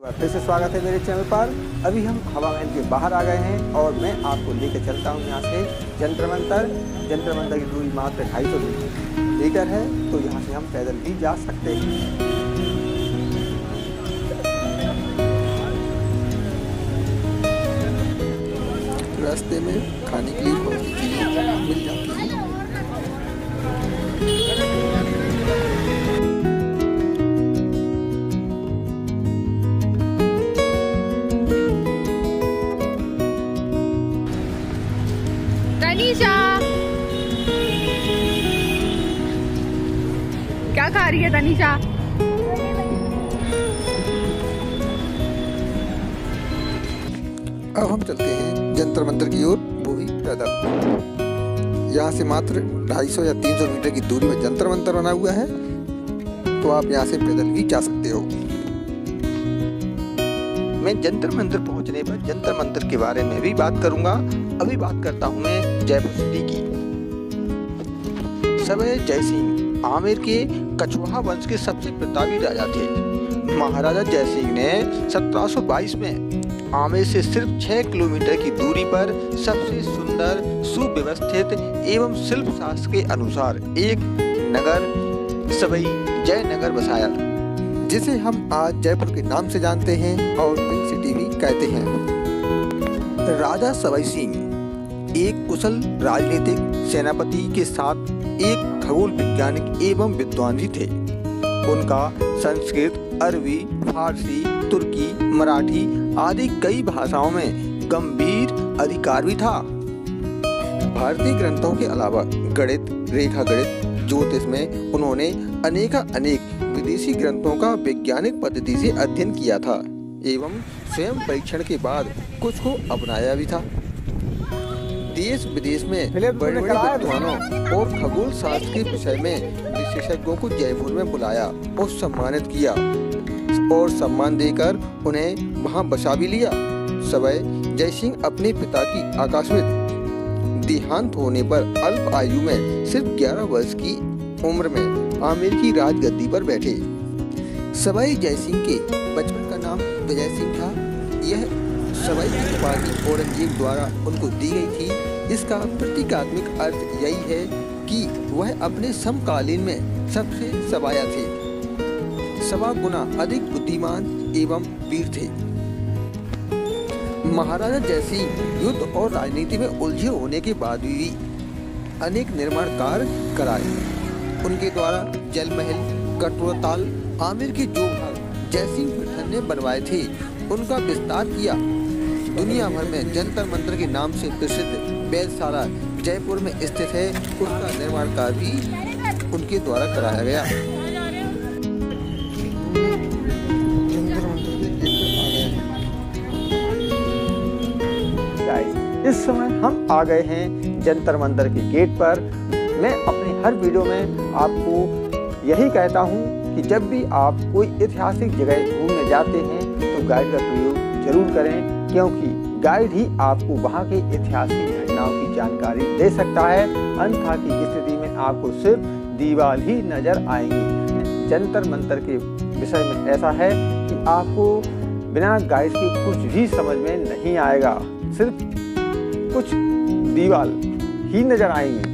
फिर से स्वागत है मेरे चैनल पर। अभी हम हवा महल के बाहर आ गए हैं और मैं आपको लेकर चलता हूं यहाँ से जंतर मंतर की दूरी मात्र 250 मीटर है, तो यहाँ से हम पैदल भी जा सकते हैं। रास्ते में खाने के लिए बहुत सी चीजें मिल जाती हैं। तनीषा क्या खा रही है तनीषा? अब हम चलते हैं जंतर मंतर की ओर, वो भी पैदल। यहाँ से मात्र 250 या 300 मीटर की दूरी में जंतर मंतर बना हुआ है, तो आप यहाँ से पैदल भी जा सकते हो। मैं जंतर मंतर पहुँचने पर जंतर मंतर के बारे में भी बात करूँगा। अभी बात करता हूँ मैं जयपुर सिटी की। सवाई जय सिंह आमेर के कछवाहा वंश के सबसे प्रतापी राजा थे। महाराजा जय सिंह ने 1722 में आमेर से सिर्फ 6 किलोमीटर की दूरी पर सबसे सुंदर, सुव्यवस्थित एवं शिल्प शास्त्र के अनुसार एक नगर सवाई जयनगर बसाया, जिसे हम आज जयपुर के नाम से जानते हैं और पिंक सिटी भी कहते हैं। राजा सवाई सिंह एक कुशल राजनीतिक सेनापति के साथ एक खगोल वैज्ञानिक एवं विद्वान भी थे। उनका संस्कृत, अरबी, फारसी, तुर्की, मराठी आदि कई भाषाओं में गंभीर अधिकार भी था। भारतीय ग्रंथों के अलावा गणित, रेखा गणित, ज्योतिष में उन्होंने अनेक विदेशी ग्रंथों का वैज्ञानिक पद्धति से अध्ययन किया था एवं स्वयं परीक्षण के बाद कुछ को अपनाया भी था। देश विदेश में बड़े-बड़े विद्वानों और खगोल शास्त्र के विषय में विशेषज्ञों को जयपुर में बुलाया और सम्मानित किया और सम्मान देकर उन्हें वहां बसा भी लिया। सवाई जय सिंह अपने पिता की आकस्मिक देहांत होने पर अल्प आयु में सिर्फ 11 वर्ष की उम्र में आमेर की राजगद्दी पर बैठे। सवाई जय सिंह के बचपन का नाम विजय सिंह था। यह सवाई की उपाधि औरंगजेब द्वारा उनको दी गई थी। इसका प्रतीकात्मक अर्थ यही है कि वह अपने समकालीन में सबसे सवाया थे, 1.25 गुना अधिक बुद्धिमान एवं वीर थे। महाराजा जय सिंह युद्ध और राजनीति में उलझे होने के बाद भी अनेक निर्माण कार्य कराए। उनके द्वारा जल महल, कटोरताल, आमेर के जो भाग जय सिंह पठान ने बनवाए थे उनका विस्तार किया। दुनिया भर में जंतर मंतर के नाम से प्रसिद्ध वेधशाला जयपुर में स्थित है, उसका निर्माण कार्य भी उनके द्वारा कराया गया। इस समय हम आ गए हैं जंतर मंतर के गेट पर। मैं अपने हर वीडियो में आपको यही कहता हूं कि जब भी आप कोई ऐतिहासिक जगह घूमने जाते हैं तो गाइड का प्रयोग जरूर करें, क्योंकि गाइड ही आपको वहां के ऐतिहासिक घटनाओं की जानकारी दे सकता है। अन्यथा की स्थिति में आपको सिर्फ दीवार ही नजर आएंगी। जंतर मंतर के विषय में ऐसा है कि आपको बिना गाइड के कुछ भी समझ में नहीं आएगा, सिर्फ कुछ दीवार ही नजर आएंगी।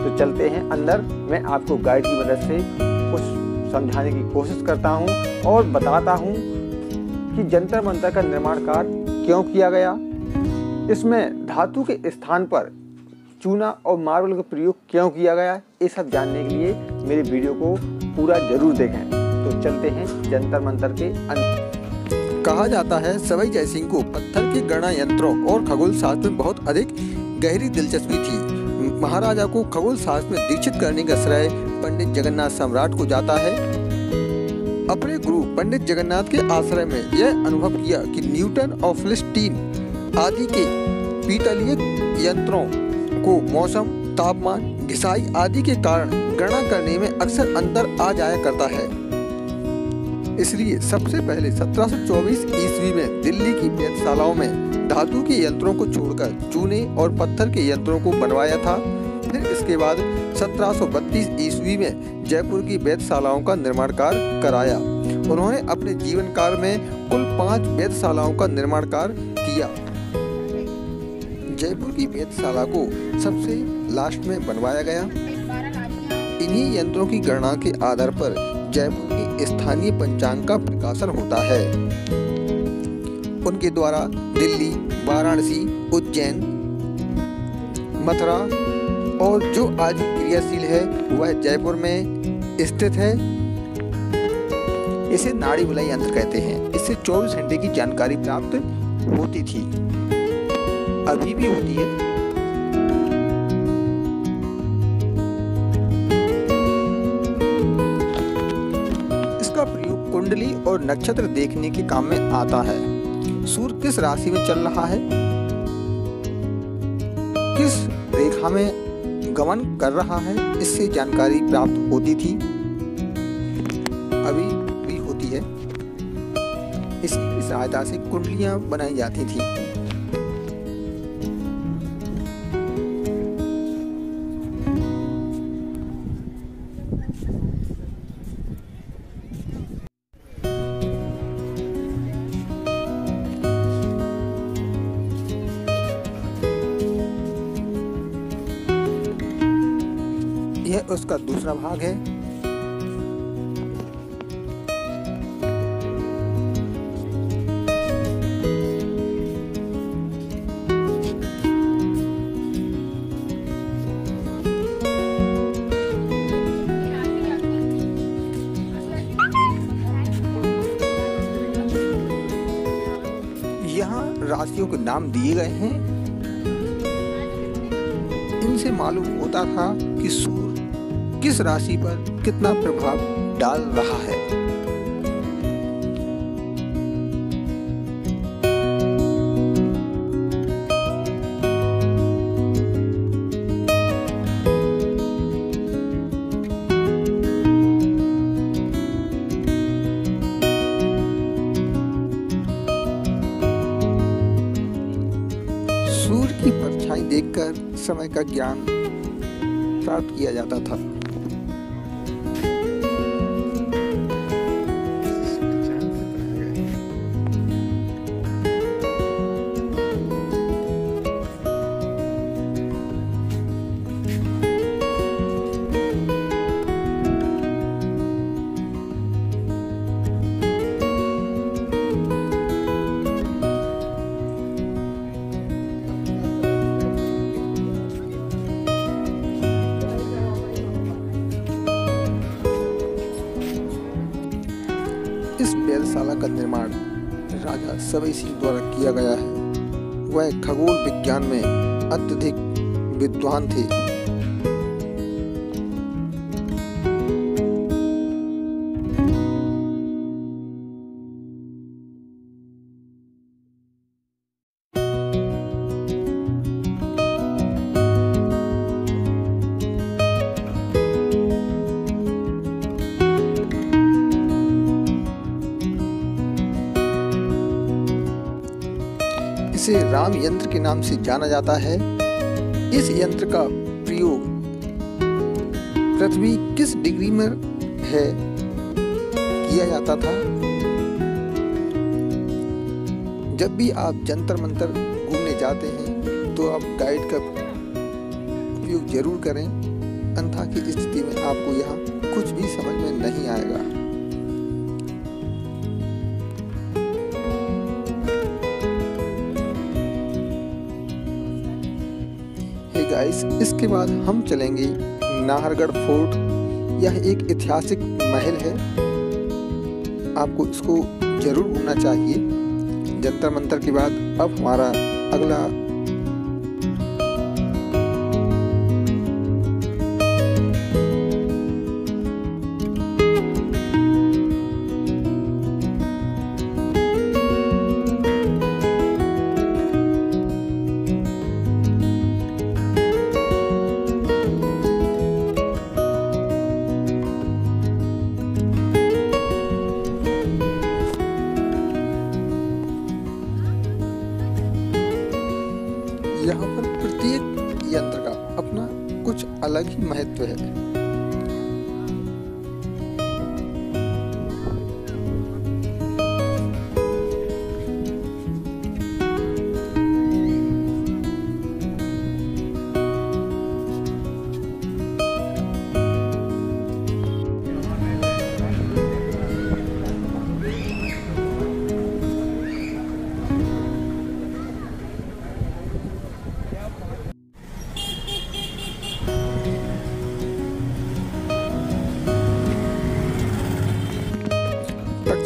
तो चलते हैं अंदर। मैं आपको गाइड की मदद से कुछ समझाने की कोशिश करता हूं और बताता हूं कि जंतर मंतर का निर्माण कार्य क्यों किया गया। इसमें धातु के स्थान पर चूना और मार्बल का प्रयोग क्यों किया गया, ये सब जानने के लिए मेरे वीडियो को पूरा जरूर देखें। तो चलते हैं जंतर मंतर के अंदर। कहा जाता है सवाई जय सिंह को पत्थर के गणना यंत्रों और खगोल शास्त्र में बहुत अधिक गहरी दिलचस्पी थी। महाराजा को खगोल शास्त्र में दीक्षित करने का श्रेय पंडित जगन्नाथ सम्राट को जाता है। अपने गुरु पंडित जगन्नाथ के आश्रय में यह अनुभव किया कि न्यूटन और फिलिस्टीन आदि के पीतलीय यंत्रों को मौसम, तापमान, घिसाई आदि के कारण गणना करने में अक्सर अंतर आ जाया करता है। इसलिए सबसे पहले 1724 ईस्वी में दिल्ली की वेधशालाओं में धातु के यंत्रों को छोड़कर चूने और पत्थर के यंत्रों को बनवाया था। फिर इसके बाद 1732 ईस्वी में जयपुर की वेधशालाओं का निर्माण कार्य कराया। उन्होंने अपने जीवन काल में कुल 5 वेधशालाओं का निर्माण कार्य किया। जयपुर की वेधशाला को सबसे लास्ट में बनवाया गया। इन्हीं यंत्रों की गणना के आधार पर जयपुर की स्थानीय पंचांग का प्रकाशन होता है। उनके द्वारा दिल्ली, वाराणसी, उज्जैन, मथुरा और जो आज भी क्रियाशील है वह जयपुर में स्थित है। इसे नाड़ी बुलाई यंत्र कहते हैं। इससे 24 घंटे की जानकारी प्राप्त होती थी, अभी भी होती है। इसका प्रयोग कुंडली और नक्षत्र देखने के काम में आता है। सूर्य किस राशि में चल रहा है, किस रेखा में गमन कर रहा है, इससे जानकारी प्राप्त होती थी, अभी भी होती है। इसकी सहायता से कुंडलियां बनाई जाती थी। यह उसका दूसरा भाग है। यहाँ राशियों के नाम दिए गए हैं। इनसे मालूम होता था कि सूर्य किस राशि पर कितना प्रभाव डाल रहा है। सूर्य की परछाई देखकर समय का ज्ञान प्राप्त किया जाता था। इस वेधशाला का निर्माण राजा सवई सिंह द्वारा किया गया है। वह खगोल विज्ञान में अत्यधिक विद्वान थे। इसे राम यंत्र के नाम से जाना जाता है। इस यंत्र का प्रयोग पृथ्वी किस डिग्री में है किया जाता था। जब भी आप जंतर मंतर घूमने जाते हैं तो आप गाइड का उपयोग जरूर करें, अन्यथा की स्थिति में आपको यहाँ कुछ भी समझ में नहीं आएगा। गाइस, इसके बाद हम चलेंगे नाहरगढ़ फोर्ट। यह एक ऐतिहासिक महल है, आपको इसको जरूर घूमना चाहिए। जंतर मंतर के बाद अब हमारा अगला यहाँ पर प्रत्येक यंत्र का अपना कुछ अलग ही महत्व है।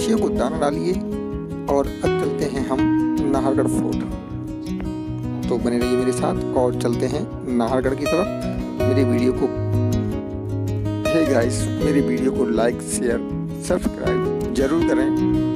मच्छियों को दाना डालिए और अब चलते हैं हम नाहरगढ़ फोर्ट। तो बने रहिए मेरे साथ और चलते हैं नाहरगढ़ की तरफ। मेरी वीडियो को हे गाइस, मेरी वीडियो को लाइक शेयर सब्सक्राइब जरूर करें।